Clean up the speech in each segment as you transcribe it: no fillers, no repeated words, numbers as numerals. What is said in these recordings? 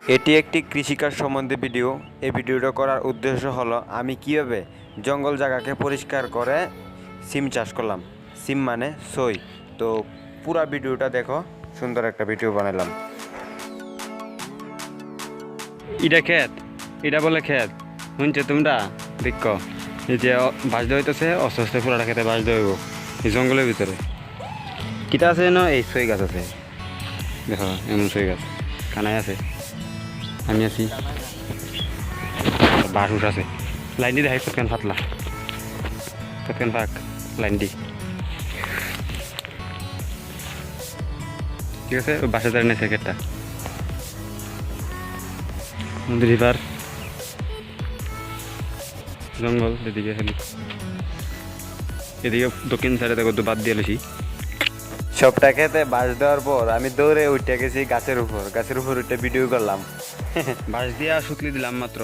এটি একটি কৃষিকাজ সম্বন্ধে ভিডিও। এই ভিডিওটা করার উদ্দেশ্য হলো আমি কিভাবে জঙ্গল জায়গাকে পরিষ্কার করে সিম চাষ করলাম। সিম মানে সই। তো পুরা ভিডিওটা দেখো, সুন্দর একটা ভিডিও বানালাম। এটা ক্ষেত, এটা বলে ক্ষেত শুনছে তোমরা? দেখো এই যে বাঁশ দেওয়া হইতেছে, আস্তে আস্তে পুরাটা খেতে বাঁশ দেওয়া হইব এই জঙ্গলের ভিতরে। কিটা আছে না, এই সই গাছ আছে, দেখো এমন সই গাছ কানায় আছে, আমি আছি, বাঁশ উঠ আছে। লাইন দি দেখাই কতখান ফাতলা, কতখান ফাঁক লাইন দি, ঠিক আছে। ওই বাসে দাঁড়িয়ে নেছে ক্ষেতটা, রিভার জঙ্গল এদিকে খালি, এদিকে দক্ষিণ সাইডে দেখো তো বাদ দিয়ে লেছি। সবটা খেতে বাঁশ দেওয়ার পর আমি দৌড়ে উঠে গেছি গাছের উপর উঠে ভিডিও করলাম। বাঁশ দিয়া শুকলি দিলাম মাত্র।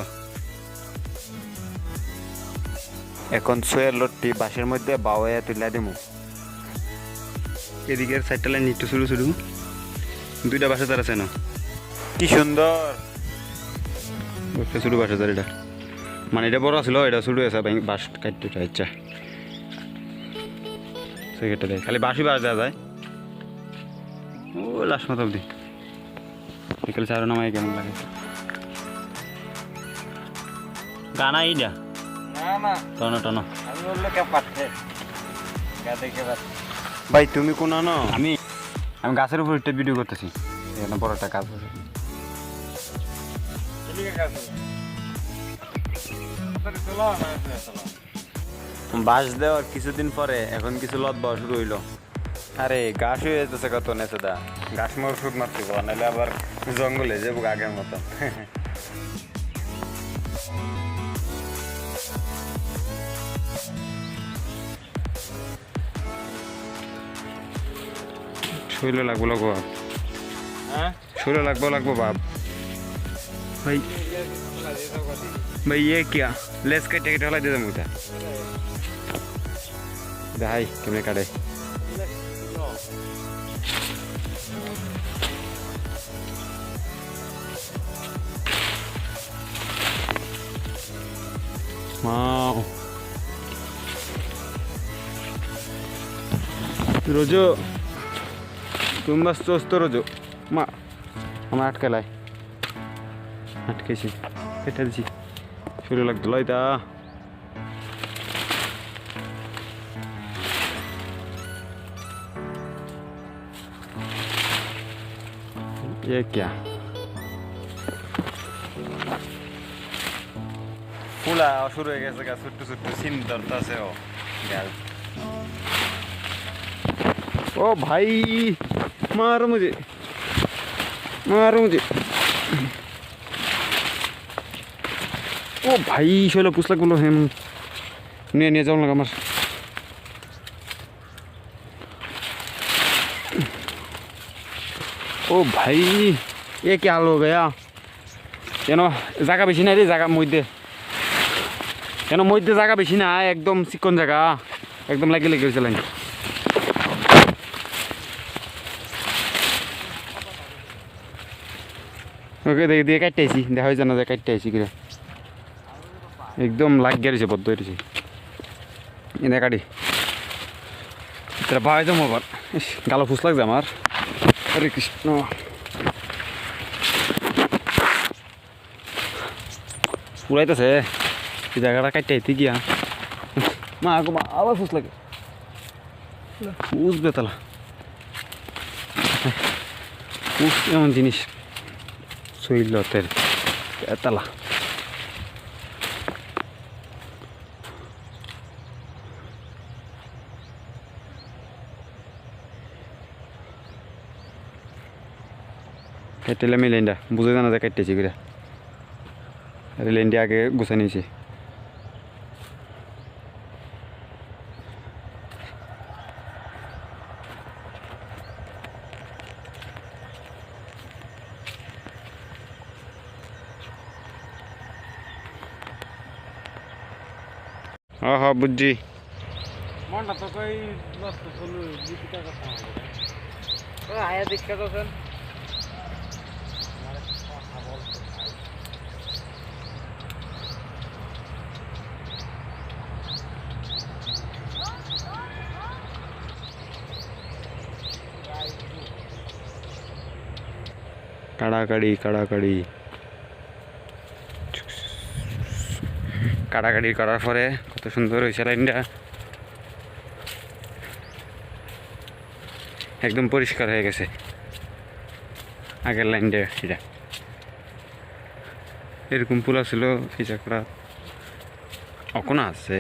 এখন সয়ের লোটটি বাঁশের মধ্যে বাওয়া তুলে দিমু। এদিকের সাইডটা লাইন একটু শুরু শুরু, দুইটা বাসা তার আছে না, কি সুন্দর একটা শুরু বাসা তার। এটা মানে এটা বড় ছিল, এটা শুরু হয়েছে বাঁশ কাটতে ইচ্ছা সেই ক্ষেত্রে খালি বাঁশই বাঁশ দেওয়া যায়। ও লাস্ট মতো অব্দি বিকেল চারো নামাই কেমন লাগে গানা ইডা টনো টনো। ভাই তুমি কোন আনো? আমি আমি গাছের উপর একটা ভিডিও করতেছি, এখানে বড় একটা কাজ আছে। বাঁশ দেওয়ার কিছুদিন পরে এখন কিছু লত বাওয়া শুরু হইলো। আরে গাছ হয়ে যেতেছে কত নেছে দা, গাছ মোর ওষুধ মারতে নাহলে আবার জঙ্গলে যাবো আগের মতো। শৈল লাগবো লাগবো বাপ, শৈল লাগবো বাপ। ভাই ভাই ये क्या लेस के टिकट वाला दे दे मुझे भाई केमने काटे वाओ रोजो तुम बस दोस्त रोजो मा हम अटके लाई আটকেছি কেটে দিছি শুরু লাগতো লইতা। ये क्या ফুলা শুরু হয়ে গেছে, ছোট্ট ছোট্ট সিম ধরতেছে। ও গাল ओ भाई मारो मुझे ও ভাই শৈল পুষলাগুলো হেম নিয়ে নিয়ে যাও না আমার। ও ভাই এ কে আলো গয়া কেন জায়গা বেশি নাই রে, জায়গা মধ্যে কেন মধ্যে জায়গা বেশি না, একদম চিকন জায়গা, একদম লাগিয়ে লেগে গেছে লাইন। ওকে দেখে দিয়ে কাটতে আইছি, দেখা যায় না যে কাটতে আইছি কিনা, একদম লাগ গেছে বদ্ধ হয়েছে এনে কাটি ভাই যাবো আবার। গালো ফুস লাগছে আমার। হরে কৃষ্ণ পুরাইতেছে এই জায়গাটা কাটতে আইতে গিয়া মা গো মা, আবার ফুস লাগে, ফুস বেতালা ফুস এমন জিনিস শৈলতের বেতালা। কেটেলে আমি লেনটা বুঝে জানা যায় কাটতেছি করে, লেনটি আগে গুছা নিয়েছি। হ্যাঁ হ্যাঁ বুঝছি। মনটা তো কই নষ্ট চলু জীবিকা কথা হবে। আয়া দেখা যাচ্ছেন কথা বলতে কাড়াকাড়ি কাড়াকাড়ি কাড়াকাড়ি করার পরে কত সুন্দর হয়েছে লাইনটা, একদম পরিষ্কার হয়ে গেছে আগের লাইনটা। এটা এরকম পুলা ছিল ফিচাকড়া অকোনা আছে,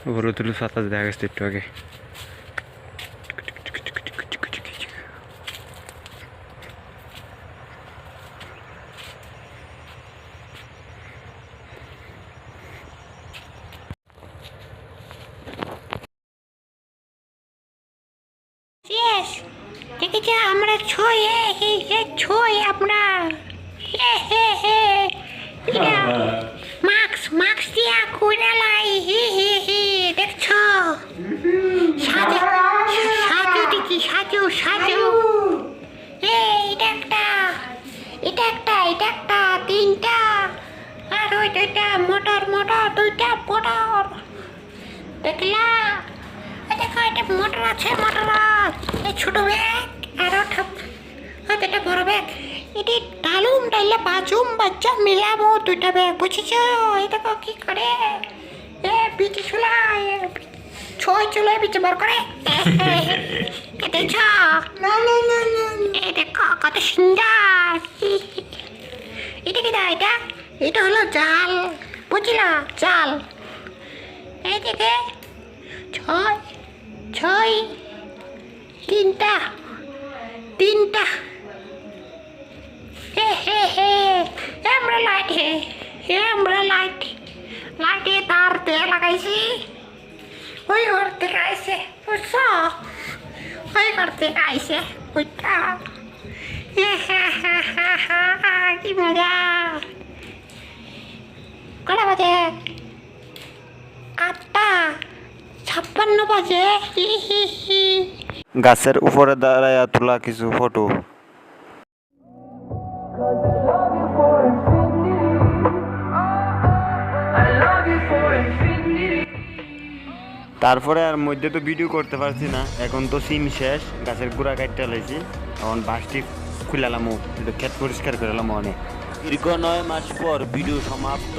উপরে তুলে সাতাশ দেখা গেছে একটু আগে। শেষ দেখেছি আমরা ছয় ছয় আমরা মাস্ক দিয়া কুড়ালাই দেখছো সাজু সাজু দেখি সাজু সাজু এটা একটা তিনটা আর ওই দুইটা মোটর দুইটা মোটর দেখলা দেখো এটা মোটর আছে এই ছোট ব্যাগ আর এটা বড় ব্যাগ, এটি ডাইলে বাচ্চা মিলাবো দুইটা ব্যাগ, বুঝেছ? এই দেখো কি করে বিচে চুলাই ছয় চুলাই বিচে বার করে দেখছ? এই দেখো কত সুন্দর। এটা কি এটা হলো জাল, বুঝলা? জাল এই দেখে ছয় তিনটা আমরা লাইটে তার দিয়ে লাগাইছি, ওই ঘর থেকে আইসে বুঝছ? ওই ঘর থেকে আইসে ওইটা কি মজা। কটা বাজে? 8:56 বাজে। গাছের উপরে দাঁড়ায় তোলা কিছু ফটো। তারপরে আর মধ্যে তো ভিডিও করতে পারছি না, এখন তো সিম শেষ, গাছের গোড়া কাটতে লাইছি, এখন বাসটি খুলালাম, ক্ষেত পরিষ্কার করলাম অনেক। দীর্ঘ 9 মাস পর ভিডিও সমাপ্ত।